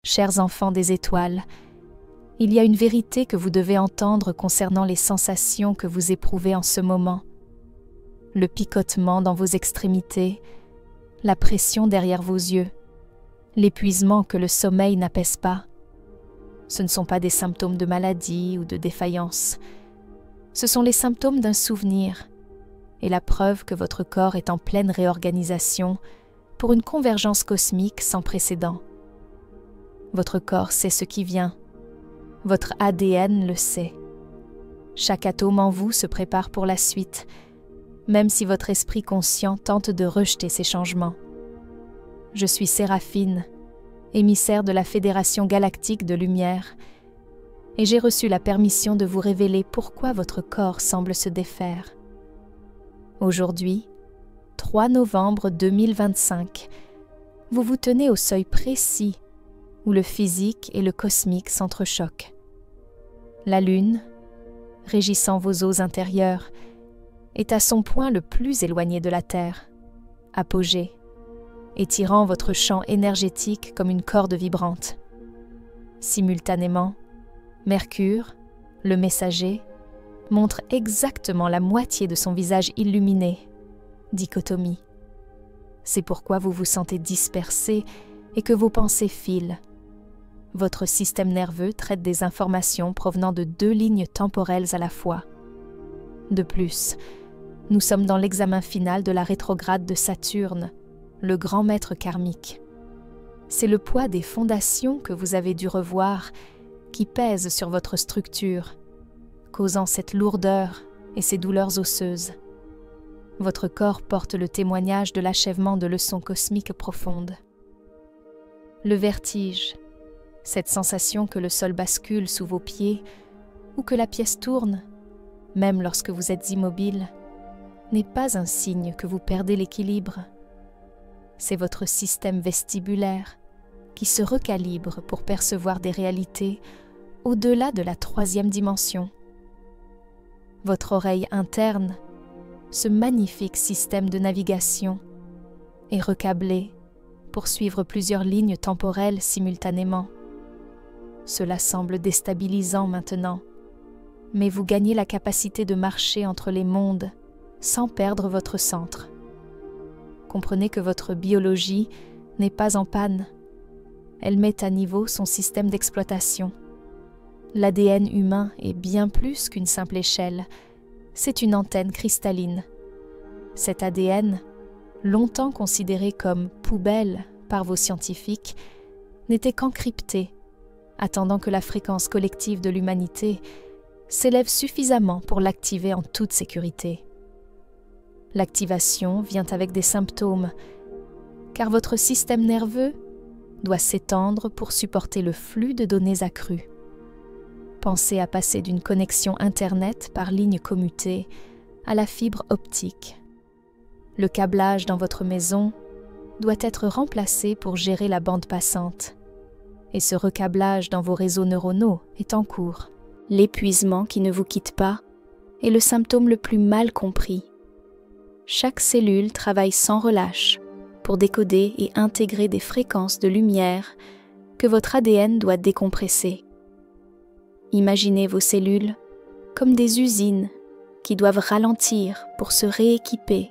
Chers enfants des étoiles, il y a une vérité que vous devez entendre concernant les sensations que vous éprouvez en ce moment. Le picotement dans vos extrémités, la pression derrière vos yeux, l'épuisement que le sommeil n'apaise pas. Ce ne sont pas des symptômes de maladie ou de défaillance. Ce sont les symptômes d'un souvenir et la preuve que votre corps est en pleine réorganisation pour une convergence cosmique sans précédent. Votre corps sait ce qui vient. Votre ADN le sait. Chaque atome en vous se prépare pour la suite, même si votre esprit conscient tente de rejeter ces changements. Je suis Séraphine, émissaire de la Fédération galactique de lumière, et j'ai reçu la permission de vous révéler pourquoi votre corps semble se défaire. Aujourd'hui, 3 novembre 2025, vous vous tenez au seuil précis où le physique et le cosmique s'entrechoquent. La Lune, régissant vos eaux intérieures, est à son point le plus éloigné de la Terre, apogée, étirant votre champ énergétique comme une corde vibrante. Simultanément, Mercure, le messager, montre exactement la moitié de son visage illuminé, dichotomie. C'est pourquoi vous vous sentez dispersé et que vos pensées filent. Votre système nerveux traite des informations provenant de 2 lignes temporelles à la fois. De plus, nous sommes dans l'examen final de la rétrograde de Saturne, le grand maître karmique. C'est le poids des fondations que vous avez dû revoir qui pèse sur votre structure, causant cette lourdeur et ces douleurs osseuses. Votre corps porte le témoignage de l'achèvement de leçons cosmiques profondes. Le vertige, cette sensation que le sol bascule sous vos pieds ou que la pièce tourne, même lorsque vous êtes immobile, n'est pas un signe que vous perdez l'équilibre. C'est votre système vestibulaire qui se recalibre pour percevoir des réalités au-delà de la 3e dimension. Votre oreille interne, ce magnifique système de navigation, est recablé pour suivre plusieurs lignes temporelles simultanément. Cela semble déstabilisant maintenant, mais vous gagnez la capacité de marcher entre les mondes sans perdre votre centre. Comprenez que votre biologie n'est pas en panne. Elle met à niveau son système d'exploitation. L'ADN humain est bien plus qu'une simple échelle. C'est une antenne cristalline. Cet ADN, longtemps considéré comme poubelle par vos scientifiques, n'était qu'encrypté, attendant que la fréquence collective de l'humanité s'élève suffisamment pour l'activer en toute sécurité. L'activation vient avec des symptômes, car votre système nerveux doit s'étendre pour supporter le flux de données accrues. Pensez à passer d'une connexion Internet par ligne commutée à la fibre optique. Le câblage dans votre maison doit être remplacé pour gérer la bande passante. Et ce recablage dans vos réseaux neuronaux est en cours. L'épuisement qui ne vous quitte pas est le symptôme le plus mal compris. Chaque cellule travaille sans relâche pour décoder et intégrer des fréquences de lumière que votre ADN doit décompresser. Imaginez vos cellules comme des usines qui doivent ralentir pour se rééquiper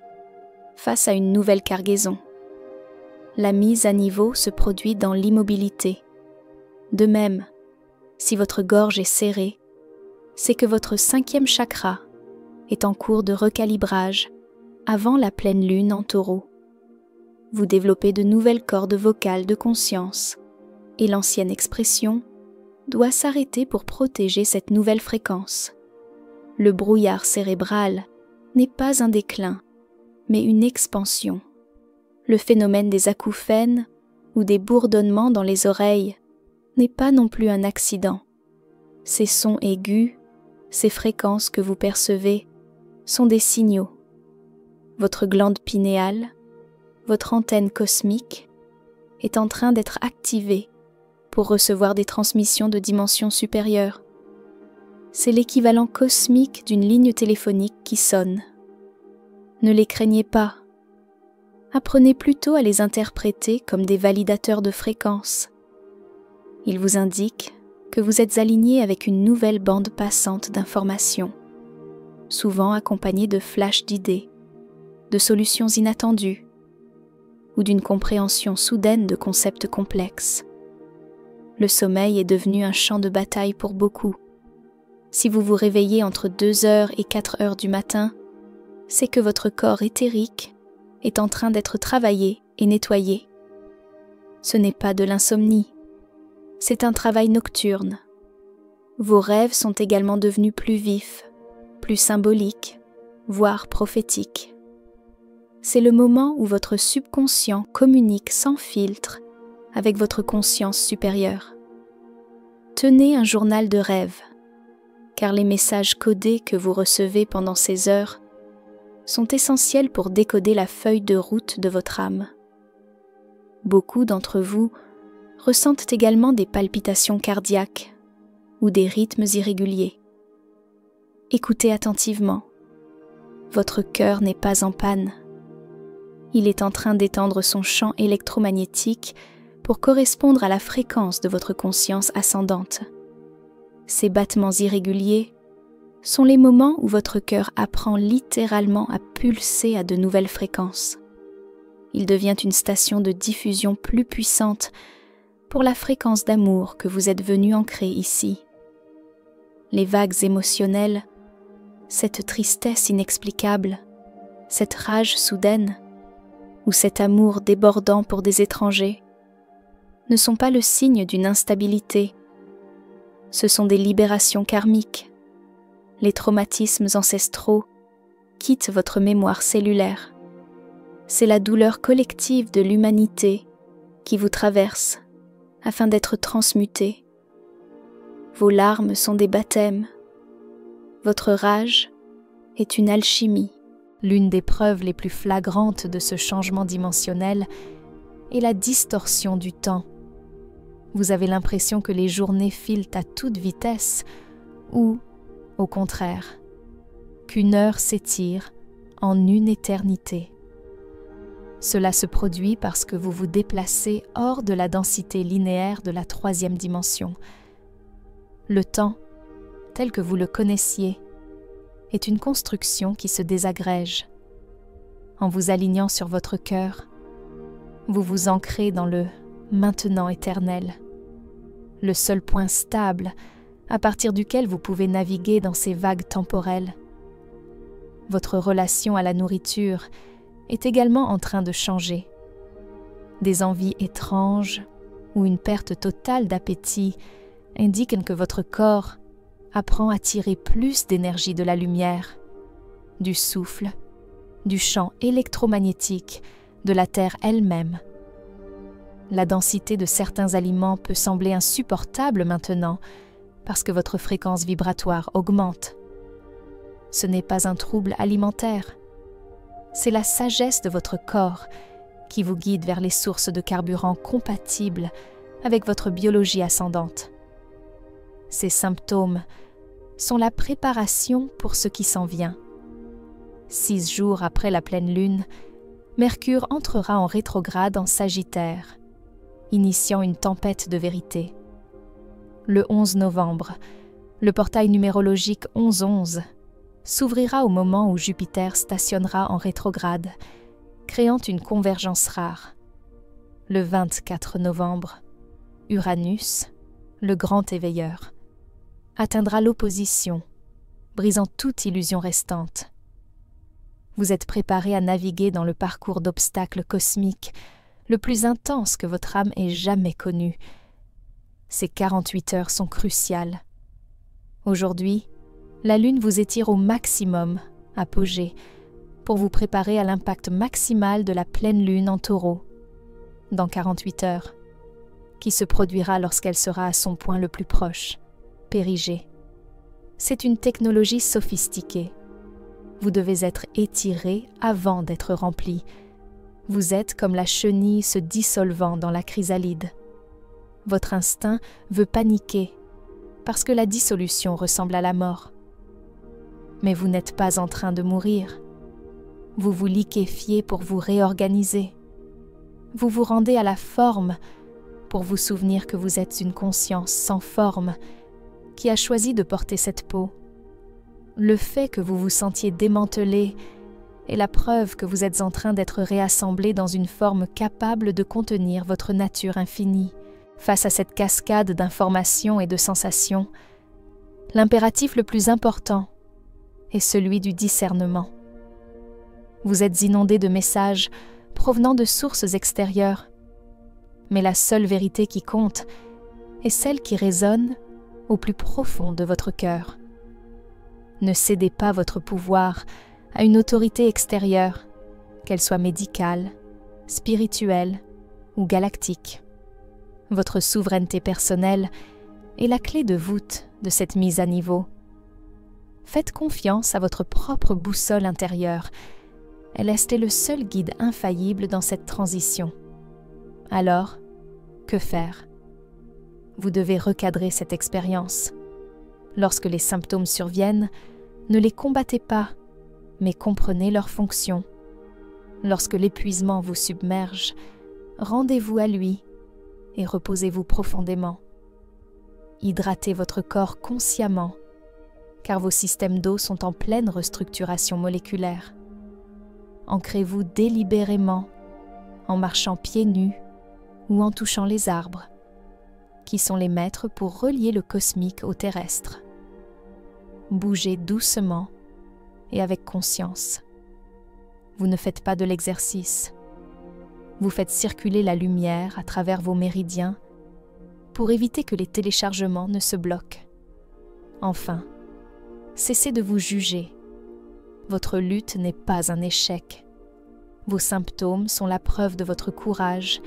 face à une nouvelle cargaison. La mise à niveau se produit dans l'immobilité. De même, si votre gorge est serrée, c'est que votre 5e chakra est en cours de recalibrage avant la pleine lune en Taureau. Vous développez de nouvelles cordes vocales de conscience et l'ancienne expression doit s'arrêter pour protéger cette nouvelle fréquence. Le brouillard cérébral n'est pas un déclin, mais une expansion. Le phénomène des acouphènes ou des bourdonnements dans les oreilles n'est pas non plus un accident. Ces sons aigus, ces fréquences que vous percevez, sont des signaux. Votre glande pinéale, votre antenne cosmique, est en train d'être activée pour recevoir des transmissions de dimensions supérieures. C'est l'équivalent cosmique d'une ligne téléphonique qui sonne. Ne les craignez pas. Apprenez plutôt à les interpréter comme des validateurs de fréquences. Il vous indique que vous êtes aligné avec une nouvelle bande passante d'informations, souvent accompagnée de flashs d'idées, de solutions inattendues ou d'une compréhension soudaine de concepts complexes. Le sommeil est devenu un champ de bataille pour beaucoup. Si vous vous réveillez entre 2 heures et 4 heures du matin, c'est que votre corps éthérique est en train d'être travaillé et nettoyé. Ce n'est pas de l'insomnie, c'est un travail nocturne. Vos rêves sont également devenus plus vifs, plus symboliques, voire prophétiques. C'est le moment où votre subconscient communique sans filtre avec votre conscience supérieure. Tenez un journal de rêve, car les messages codés que vous recevez pendant ces heures sont essentiels pour décoder la feuille de route de votre âme. Beaucoup d'entre vous ressentent également des palpitations cardiaques ou des rythmes irréguliers. Écoutez attentivement. Votre cœur n'est pas en panne. Il est en train d'étendre son champ électromagnétique pour correspondre à la fréquence de votre conscience ascendante. Ces battements irréguliers sont les moments où votre cœur apprend littéralement à pulser à de nouvelles fréquences. Il devient une station de diffusion plus puissante pour la fréquence d'amour que vous êtes venu ancrer ici. Les vagues émotionnelles, cette tristesse inexplicable, cette rage soudaine ou cet amour débordant pour des étrangers ne sont pas le signe d'une instabilité. Ce sont des libérations karmiques. Les traumatismes ancestraux quittent votre mémoire cellulaire. C'est la douleur collective de l'humanité qui vous traverse afin d'être transmutée. Vos larmes sont des baptêmes. Votre rage est une alchimie. L'une des preuves les plus flagrantes de ce changement dimensionnel est la distorsion du temps. Vous avez l'impression que les journées filent à toute vitesse ou, au contraire, qu'une heure s'étire en une éternité. Cela se produit parce que vous vous déplacez hors de la densité linéaire de la 3e dimension. Le temps, tel que vous le connaissiez, est une construction qui se désagrège. En vous alignant sur votre cœur, vous vous ancrez dans le maintenant éternel, le seul point stable à partir duquel vous pouvez naviguer dans ces vagues temporelles. Votre relation à la nourriture est également en train de changer. Des envies étranges ou une perte totale d'appétit indiquent que votre corps apprend à tirer plus d'énergie de la lumière, du souffle, du champ électromagnétique, de la Terre elle-même. La densité de certains aliments peut sembler insupportable maintenant parce que votre fréquence vibratoire augmente. Ce n'est pas un trouble alimentaire, c'est la sagesse de votre corps qui vous guide vers les sources de carburant compatibles avec votre biologie ascendante. Ces symptômes sont la préparation pour ce qui s'en vient. 6 jours après la pleine lune, Mercure entrera en rétrograde en Sagittaire, initiant une tempête de vérité. Le 11 novembre, le portail numérologique 1111 s'ouvrira au moment où Jupiter stationnera en rétrograde, créant une convergence rare. Le 24 novembre, Uranus, le grand éveilleur, atteindra l'opposition, brisant toute illusion restante. Vous êtes préparé à naviguer dans le parcours d'obstacles cosmiques le plus intense que votre âme ait jamais connu. Ces 48 heures sont cruciales. Aujourd'hui, la Lune vous étire au maximum, apogée, pour vous préparer à l'impact maximal de la pleine Lune en Taureau, dans 48 heures, qui se produira lorsqu'elle sera à son point le plus proche, périgée. C'est une technologie sophistiquée. Vous devez être étiré avant d'être rempli. Vous êtes comme la chenille se dissolvant dans la chrysalide. Votre instinct veut paniquer parce que la dissolution ressemble à la mort. Mais vous n'êtes pas en train de mourir. Vous vous liquéfiez pour vous réorganiser. Vous vous rendez à la forme pour vous souvenir que vous êtes une conscience sans forme qui a choisi de porter cette peau. Le fait que vous vous sentiez démantelé est la preuve que vous êtes en train d'être réassemblé dans une forme capable de contenir votre nature infinie. Face à cette cascade d'informations et de sensations, l'impératif le plus important est celui du discernement. Vous êtes inondé de messages provenant de sources extérieures, mais la seule vérité qui compte est celle qui résonne au plus profond de votre cœur. Ne cédez pas votre pouvoir à une autorité extérieure, qu'elle soit médicale, spirituelle ou galactique. Votre souveraineté personnelle est la clé de voûte de cette mise à niveau. Faites confiance à votre propre boussole intérieure. Elle est le seul guide infaillible dans cette transition. Alors, que faire? Vous devez recadrer cette expérience. Lorsque les symptômes surviennent, ne les combattez pas, mais comprenez leur fonction. Lorsque l'épuisement vous submerge, rendez-vous à lui et reposez-vous profondément. Hydratez votre corps consciemment, car vos systèmes d'eau sont en pleine restructuration moléculaire. Ancrez-vous délibérément en marchant pieds nus ou en touchant les arbres, qui sont les maîtres pour relier le cosmique au terrestre. Bougez doucement et avec conscience. Vous ne faites pas de l'exercice. Vous faites circuler la lumière à travers vos méridiens pour éviter que les téléchargements ne se bloquent. Enfin, cessez de vous juger. Votre lutte n'est pas un échec. Vos symptômes sont la preuve de votre courage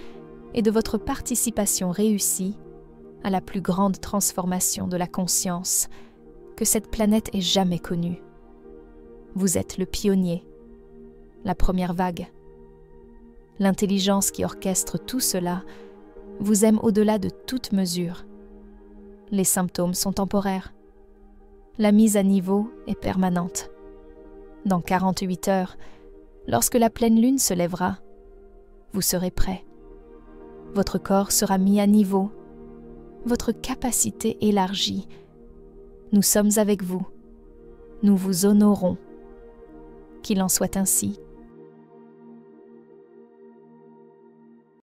et de votre participation réussie à la plus grande transformation de la conscience que cette planète ait jamais connue. Vous êtes le pionnier, la première vague. L'intelligence qui orchestre tout cela vous aime au-delà de toute mesure. Les symptômes sont temporaires. La mise à niveau est permanente. Dans 48 heures, lorsque la pleine lune se lèvera, vous serez prêt. Votre corps sera mis à niveau, votre capacité élargie. Nous sommes avec vous. Nous vous honorons. Qu'il en soit ainsi.